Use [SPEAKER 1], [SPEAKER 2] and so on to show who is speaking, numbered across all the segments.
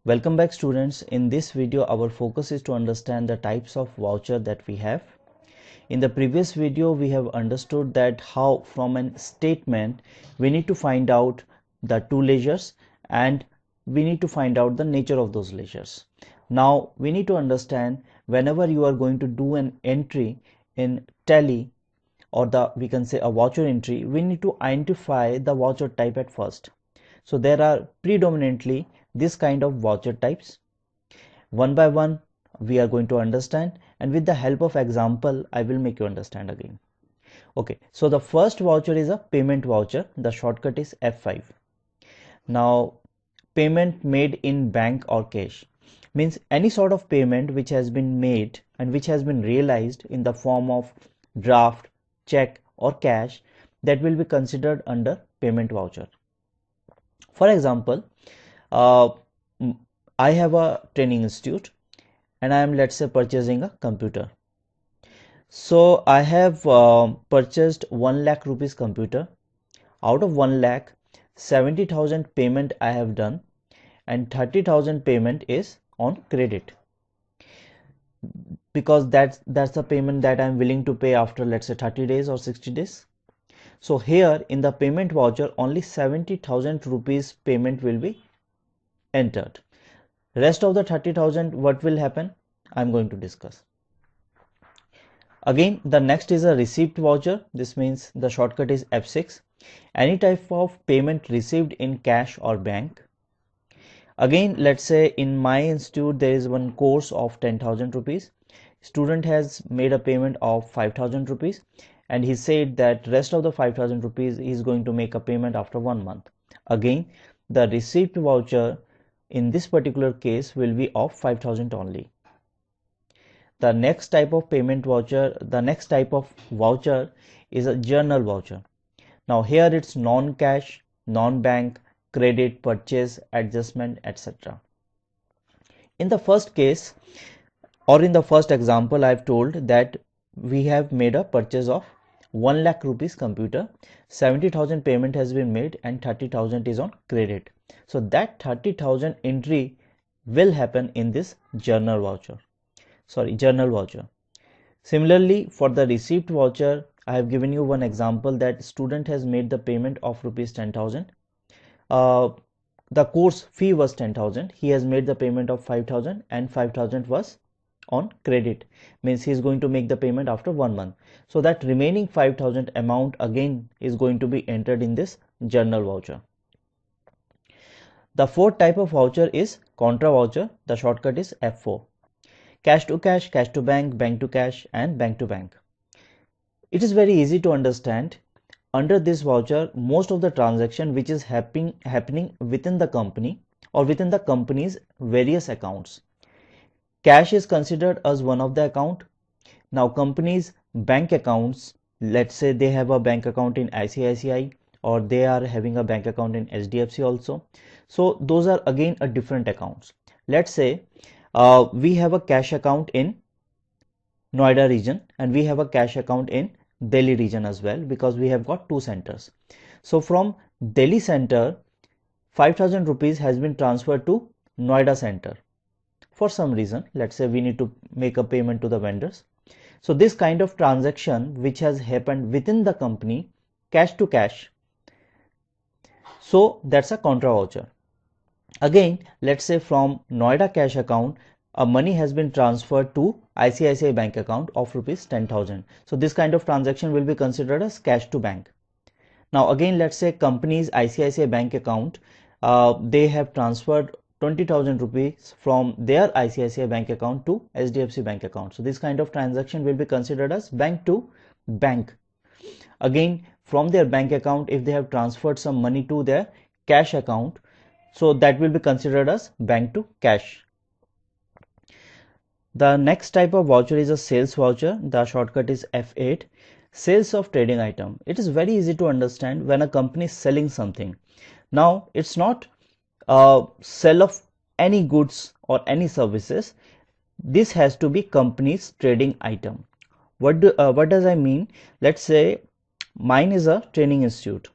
[SPEAKER 1] Welcome back students. In this video our focus is to understand the types of voucher that we have. In the previous video we have understood that how from a statement we need to find out the two ledgers and we need to find out the nature of those ledgers. Now we need to understand whenever you are going to do an entry in Tally or we can say a voucher entry, we need to identify the voucher type at first. So there are predominantly this kind of voucher types. One by one we are going to understand, and with the help of example I will make you understand again. Okay, so the first voucher is a payment voucher. The shortcut is F5. Now payment made in bank or cash means any sort of payment which has been made and which has been realized in the form of draft, check or cash, that will be considered under payment voucher. For example, I have a training institute and I am, let's say, purchasing a computer. So I have purchased 1 lakh rupees computer. Out of 1 lakh, 70,000 payment I have done and 30,000 payment is on credit, because that's the payment that I'm willing to pay after, let's say, 30 days or 60 days. So here in the payment voucher only 70,000 rupees payment will be entered. Rest of the 30,000, what will happen, I'm going to discuss. Again, the next is a receipt voucher. This means the shortcut is F6. Any type of payment received in cash or bank. Again, let's say in my institute there is one course of 10,000 rupees. Student has made a payment of 5,000 rupees and he said that rest of the 5,000 rupees he is going to make a payment after 1 month. Again, the receipt voucher in this particular case will be of 5,000 only. The next type of payment voucher, the next type of voucher is a journal voucher. Now here it's non-cash, non-bank, credit, purchase, adjustment, etc. In the first case or in the first example, I've told that we have made a purchase of 1 lakh rupees computer, 70,000 payment has been made and 30,000 is on credit. So that 30,000 entry will happen in this journal voucher. Similarly, for the receipt voucher, I have given you one example that student has made the payment of rupees 10,000. The course fee was 10,000. He has made the payment of 5,000 and 5,000 was on credit, means he is going to make the payment after 1 month. So that remaining 5,000 amount again is going to be entered in this journal voucher. The fourth type of voucher is contra voucher. The shortcut is F4. Cash to cash, cash to bank, bank to cash and bank to bank. It is very easy to understand. Under this voucher, most of the transaction which is happening within the company or within the company's various accounts. Cash is considered as one of the account. Now company's bank accounts, let's say they have a bank account in ICICI or they are having a bank account in HDFC also. So those are again a different accounts. Let's say we have a cash account in Noida region and we have a cash account in Delhi region as well, because we have got two centers. So from Delhi center, 5,000 rupees has been transferred to Noida center. For some reason, let's say we need to make a payment to the vendors. So this kind of transaction which has happened within the company, cash to cash, so that's a contra voucher. Again, let's say from Noida cash account, money has been transferred to ICICI bank account of rupees 10,000. So this kind of transaction will be considered as cash to bank. Now again, let's say company's ICICI bank account, they have transferred 20,000 rupees from their ICICI bank account to HDFC bank account. So this kind of transaction will be considered as bank to bank. Again, from their bank account, if they have transferred some money to their cash account, so that will be considered as bank to cash. The next type of voucher is a sales voucher. The shortcut is F8. Sales of trading item. It is very easy to understand when a company is selling something. Now it's not sell of any goods or any services. This has to be company's trading item. What does I mean? Let's say mine is a training institute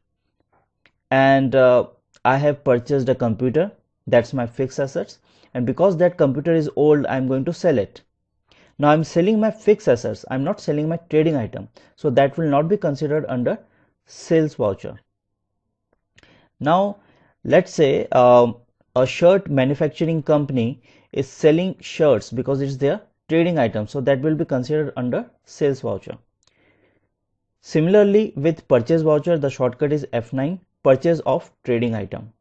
[SPEAKER 1] and I have purchased a computer. That's my fixed assets. and because that computer is old, I'm going to sell it. Now I'm selling my fixed assets, I'm not selling my trading item, so that will not be considered under sales voucher. Now let's say a shirt manufacturing company is selling shirts because it's their trading item, so that will be considered under sales voucher. Similarly, with purchase voucher, the shortcut is F9, purchase of trading item.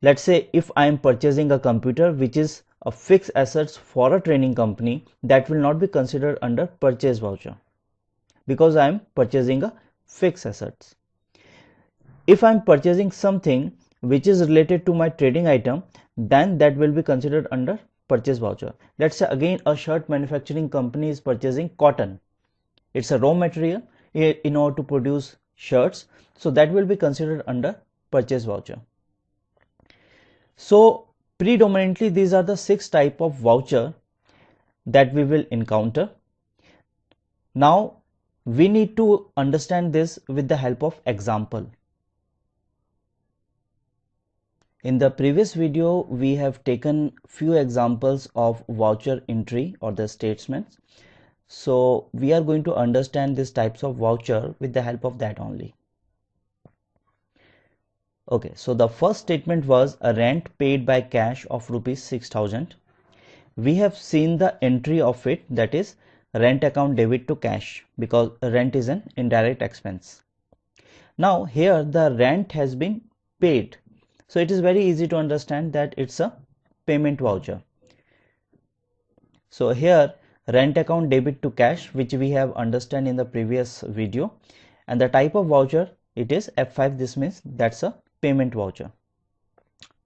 [SPEAKER 1] Let's say if I am purchasing a computer which is a fixed assets for a training company, that will not be considered under purchase voucher because I am purchasing a fixed assets. If I am purchasing something which is related to my trading item, then that will be considered under purchase voucher. Let's say again a shirt manufacturing company is purchasing cotton. It's a raw material in order to produce shirts, so that will be considered under purchase voucher. So predominantly these are the 6 type of voucher that we will encounter. Now we need to understand this with the help of example. In the previous video, we have taken few examples of voucher entry or the statements. So we are going to understand these types of voucher with the help of that only. Okay, so the first statement was a rent paid by cash of rupees 6,000. We have seen the entry of it, that is rent account debit to cash, because rent is an indirect expense. Now here the rent has been paid. So it is very easy to understand that it's a payment voucher. So here rent account debit to cash, which we have understand in the previous video, and the type of voucher it is F5. This means that's a payment voucher.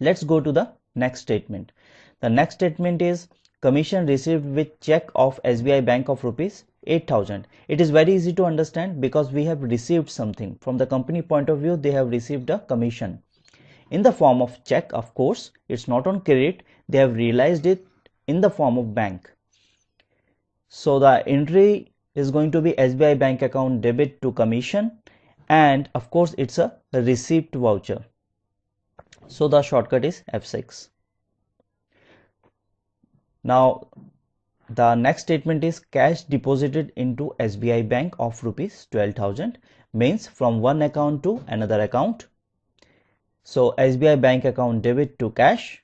[SPEAKER 1] Let's go to the next statement. The next statement is commission received with check of SBI Bank of rupees 8,000. It is very easy to understand because we have received something. From the company point of view, they have received a commission in the form of check. Of course, it's not on credit, they have realized it in the form of bank. So the entry is going to be SBI bank account debit to commission, and of course it's a receipt voucher. So the shortcut is F6. Now the next statement is cash deposited into SBI bank of rupees 12,000, means from one account to another account. So SBI bank account debit to cash,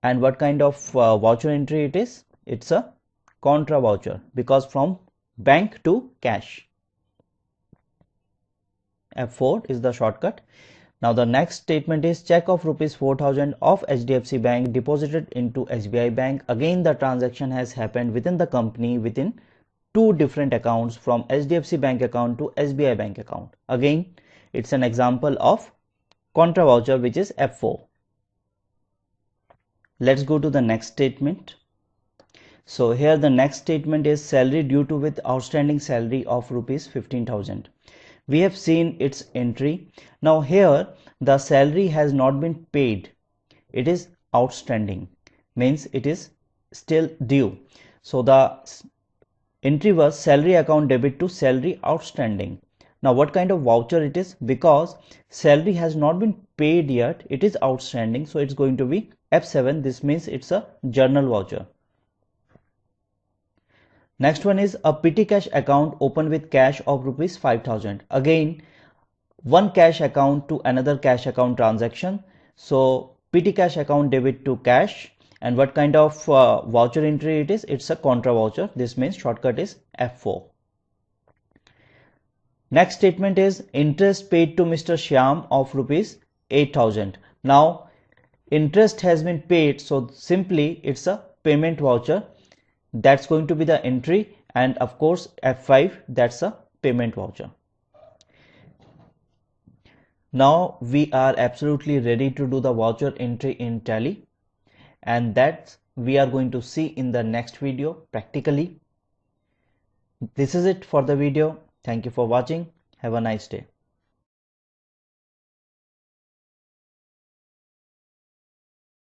[SPEAKER 1] and what kind of voucher entry it is? It's a contra voucher because from bank to cash. F4 is the shortcut. Now the next statement is check of rupees 4,000 of HDFC Bank deposited into SBI Bank. Again the transaction has happened within the company within 2 different accounts, from HDFC Bank account to SBI Bank account. Again it's an example of contra voucher, which is F4. Let's go to the next statement. So here the next statement is salary due to with outstanding salary of rupees 15,000. We have seen its entry. Now here the salary has not been paid, it is outstanding, means it is still due. So the entry was salary account debit to salary outstanding. Now what kind of voucher it is? Because salary has not been paid yet, it is outstanding, so it's going to be F7. This means it's a journal voucher. Next one is a petty cash account open with cash of rupees 5,000. Again one cash account to another cash account transaction. So petty cash account debit to cash, and what kind of voucher entry it is? It's a contra voucher. This means shortcut is F4. Next statement is interest paid to Mr. Shyam of rupees 8,000. Now interest has been paid, so simply it's a payment voucher. That's going to be the entry, and of course F5, that's a payment voucher. Now we are absolutely ready to do the voucher entry in Tally, and that we are going to see in the next video practically. This is it for the video. Thank you for watching. Have a nice day.